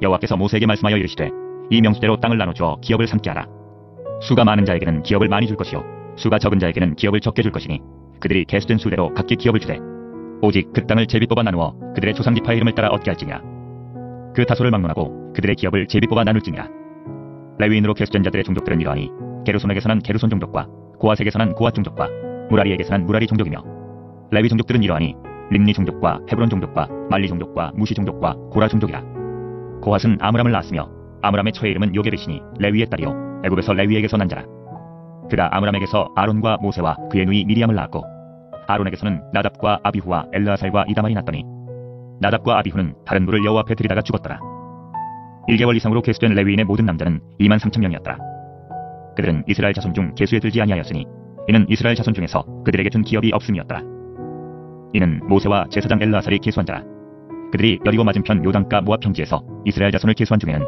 여호와께서 모세에게 말씀하여 이르시되 이 명수대로 땅을 나눠주어 기업을 삼게 하라. 수가 많은 자에게는 기업을 많이 줄 것이요 수가 적은 자에게는 기업을 적게 줄 것이니 그들이 계수된 수대로 각기 기업을 주되 오직 그 땅을 제비 뽑아 나누어 그들의 조상지파의 이름을 따라 얻게 할지니라. 그 다소를 막론하고 그들의 기업을 제비 뽑아 나눌지니라. 레위인으로 계수된 자들의 종족들은 이러하니 게르손에게서는 게르손 종족과 고앗에게서는 고앗 종족과 무라리에게서는 무라리 종족이며 레위 종족들은 이러하니 림니 종족과 헤브론 종족과 말리 종족과 무시 종족과 고라 종족이라. 고앗은 아므람을 낳았으며 아므람의 처의 이름은 요게벳이니 레위의 딸이요 애굽에서 레위에게서 난 자라. 그가 아므람에게서 아론과 모세와 그의 누이 미리암을 낳았고 아론에게서는 나답과 아비후와 엘르아살과 이다말이 났더니 나답과 아비후는 다른 물을 여호와 앞에 들이다가 죽었더라. 1개월 이상으로 계수된 레위인의 모든 남자는 23,000명이었더라. 그들은 이스라엘 자손 중 계수에 들지 아니하였으니 이는 이스라엘 자손 중에서 그들에게 준 기업이 없음이었더라. 이는 모세와 제사장 엘르아살이 계수한 자라. 그들이 여리고 맞은편 요단가 모압 평지에서 이스라엘 자손을 계수한 중에는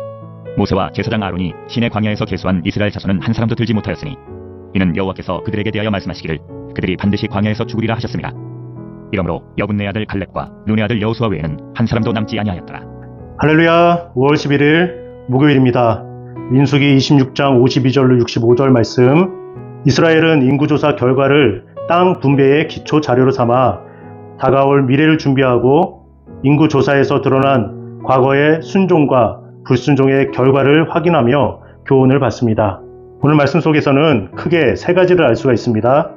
모세와 제사장 아론이 시내 광야에서 계수한 이스라엘 자손은 한 사람도 들지 못하였으니 이는 여호와께서 그들에게 대하여 말씀하시기를 그들이 반드시 광야에서 죽으리라 하셨습니다. 이러므로 여분네 아들 갈렙과 눈의 아들 여호수아 외에는 한 사람도 남지 아니하였더라. 할렐루야. 5월 11일 목요일입니다. 민수기 26장 52절로 65절 말씀. 이스라엘은 인구조사 결과를 땅 분배의 기초 자료로 삼아 다가올 미래를 준비하고 인구조사에서 드러난 과거의 순종과 불순종의 결과를 확인하며 교훈을 받습니다. 오늘 말씀 속에서는 크게 세 가지를 알 수가 있습니다.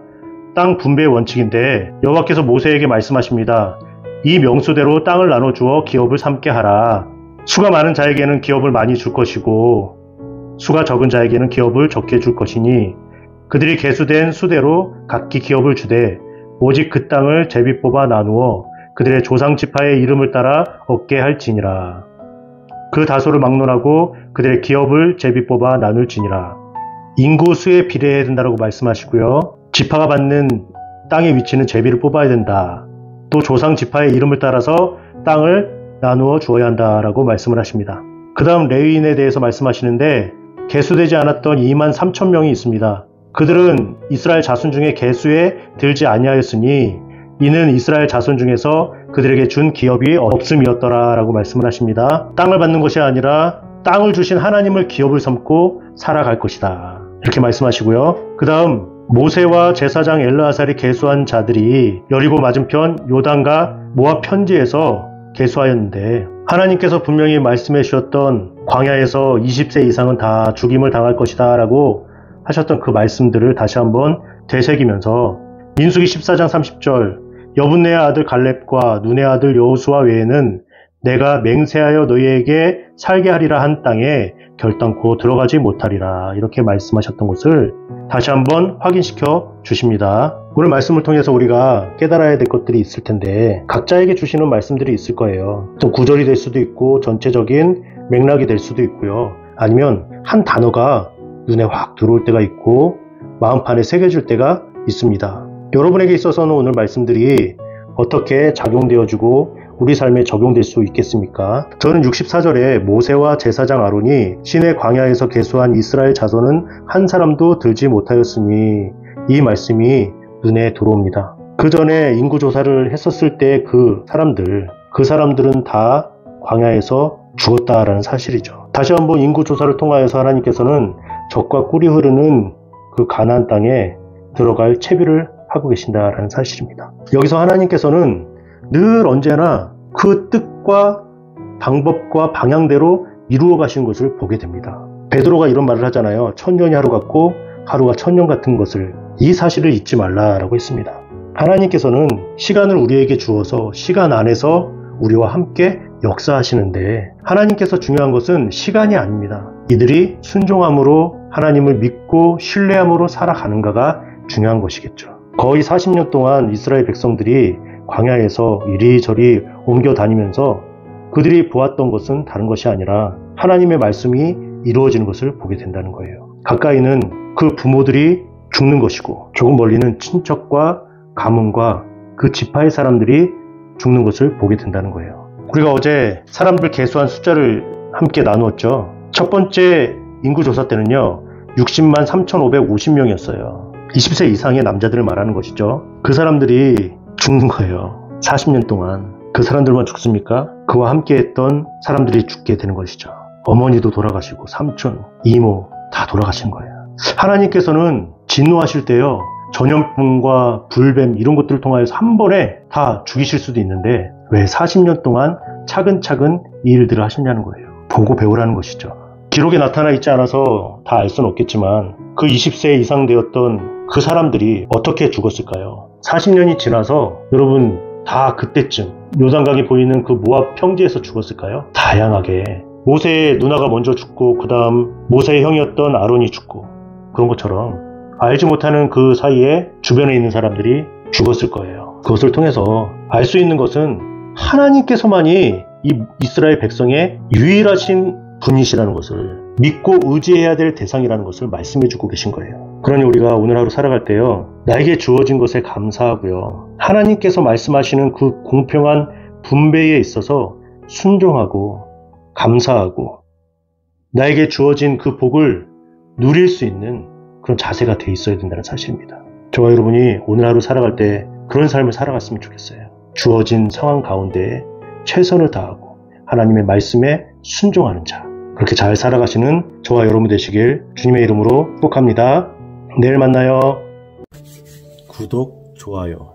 땅 분배의 원칙인데 여호와께서 모세에게 말씀하십니다. 이 명수대로 땅을 나눠주어 기업을 삼게 하라. 수가 많은 자에게는 기업을 많이 줄 것이고 수가 적은 자에게는 기업을 적게 줄 것이니 그들이 계수된 수대로 각기 기업을 주되 오직 그 땅을 제비 뽑아 나누어 그들의 조상 지파의 이름을 따라 얻게 할지니라. 그 다소를 막론하고 그들의 기업을 제비 뽑아 나눌지니라. 인구수에 비례해야 된다고 말씀하시고요. 지파가 받는 땅의 위치는 제비를 뽑아야 된다. 또 조상 지파의 이름을 따라서 땅을 나누어 주어야 한다라고 말씀을 하십니다. 그 다음 레위인에 대해서 말씀하시는데 계수되지 않았던 23,000명이 있습니다. 그들은 이스라엘 자손 중에 계수에 들지 아니하였으니 이는 이스라엘 자손 중에서 그들에게 준 기업이 없음이었더라 라고 말씀을 하십니다. 땅을 받는 것이 아니라 땅을 주신 하나님을 기업을 삼고 살아갈 것이다. 이렇게 말씀하시고요. 그 다음 모세와 제사장 엘르아살이 계수한 자들이 여리고 맞은편 요단과 모압 편지에서 계수하였는데 하나님께서 분명히 말씀해 주셨던 광야에서 20세 이상은 다 죽임을 당할 것이다 라고 하셨던 그 말씀들을 다시 한번 되새기면서 민수기 14장 30절 여분네의 아들 갈렙과 눈의 아들 여호수아 외에는 내가 맹세하여 너희에게 살게 하리라 한 땅에 결단코 들어가지 못하리라 이렇게 말씀하셨던 것을 다시 한번 확인시켜 주십니다. 오늘 말씀을 통해서 우리가 깨달아야 될 것들이 있을 텐데 각자에게 주시는 말씀들이 있을 거예요. 또 구절이 될 수도 있고 전체적인 맥락이 될 수도 있고요. 아니면 한 단어가 눈에 확 들어올 때가 있고 마음판에 새겨질 때가 있습니다. 여러분에게 있어서는 오늘 말씀들이 어떻게 작용되어지고 우리 삶에 적용될 수 있겠습니까? 저는 64절에 모세와 제사장 아론이 시내 광야에서 계수한 이스라엘 자손은 한 사람도 들지 못하였으니 이 말씀이 눈에 들어옵니다. 그 전에 인구조사를 했었을 때 그 사람들은 다 광야에서 죽었다라는 사실이죠. 다시 한번 인구조사를 통하여서 하나님께서는 젖과 꿀이 흐르는 그 가나안 땅에 들어갈 채비를 하고 계신다라는 사실입니다. 여기서 하나님께서는 늘 언제나 그 뜻과 방법과 방향대로 이루어 가신 것을 보게 됩니다. 베드로가 이런 말을 하잖아요. 천년이 하루 같고 하루가 천년 같은 것을 이 사실을 잊지 말라라고 했습니다. 하나님께서는 시간을 우리에게 주어서 시간 안에서 우리와 함께 역사하시는데 하나님께서 중요한 것은 시간이 아닙니다. 이들이 순종함으로 하나님을 믿고 신뢰함으로 살아가는가가 중요한 것이겠죠. 거의 40년 동안 이스라엘 백성들이 광야에서 이리저리 옮겨 다니면서 그들이 보았던 것은 다른 것이 아니라 하나님의 말씀이 이루어지는 것을 보게 된다는 거예요. 가까이는 그 부모들이 죽는 것이고 조금 멀리는 친척과 가문과 그 지파의 사람들이 죽는 것을 보게 된다는 거예요. 우리가 어제 사람들 계수한 숫자를 함께 나누었죠. 첫 번째 인구조사 때는요 60만 3,550명이었어요. 20세 이상의 남자들을 말하는 것이죠. 그 사람들이 죽는 거예요. 40년 동안. 그 사람들만 죽습니까? 그와 함께 했던 사람들이 죽게 되는 것이죠. 어머니도 돌아가시고 삼촌, 이모 다 돌아가신 거예요. 하나님께서는 진노하실 때요, 전염병과 불뱀 이런 것들을 통하여서 한 번에 다 죽이실 수도 있는데 왜 40년 동안 차근차근 이 일들을 하셨냐는 거예요. 보고 배우라는 것이죠. 기록에 나타나 있지 않아서 다 알 수는 없겠지만 그 20세 이상 되었던 그 사람들이 어떻게 죽었을까요? 40년이 지나서 여러분 다 그때쯤 요단강이 보이는 그 모압 평지에서 죽었을까요? 다양하게 모세의 누나가 먼저 죽고 그 다음 모세의 형이었던 아론이 죽고 그런 것처럼 알지 못하는 그 사이에 주변에 있는 사람들이 죽었을 거예요. 그것을 통해서 알 수 있는 것은 하나님께서만이 이 이스라엘 백성의 유일하신 분이시라는 것을 믿고 의지해야 될 대상이라는 것을 말씀해 주고 계신 거예요. 그러니 우리가 오늘 하루 살아갈 때요, 나에게 주어진 것에 감사하고요, 하나님께서 말씀하시는 그 공평한 분배에 있어서 순종하고 감사하고 나에게 주어진 그 복을 누릴 수 있는 그런 자세가 돼 있어야 된다는 사실입니다. 저와 여러분이 오늘 하루 살아갈 때 그런 삶을 살아갔으면 좋겠어요. 주어진 상황 가운데 최선을 다하고 하나님의 말씀에 순종하는 자, 그렇게 잘 살아가시는 저와 여러분 되시길 주님의 이름으로 축복합니다. 내일 만나요. 구독, 좋아요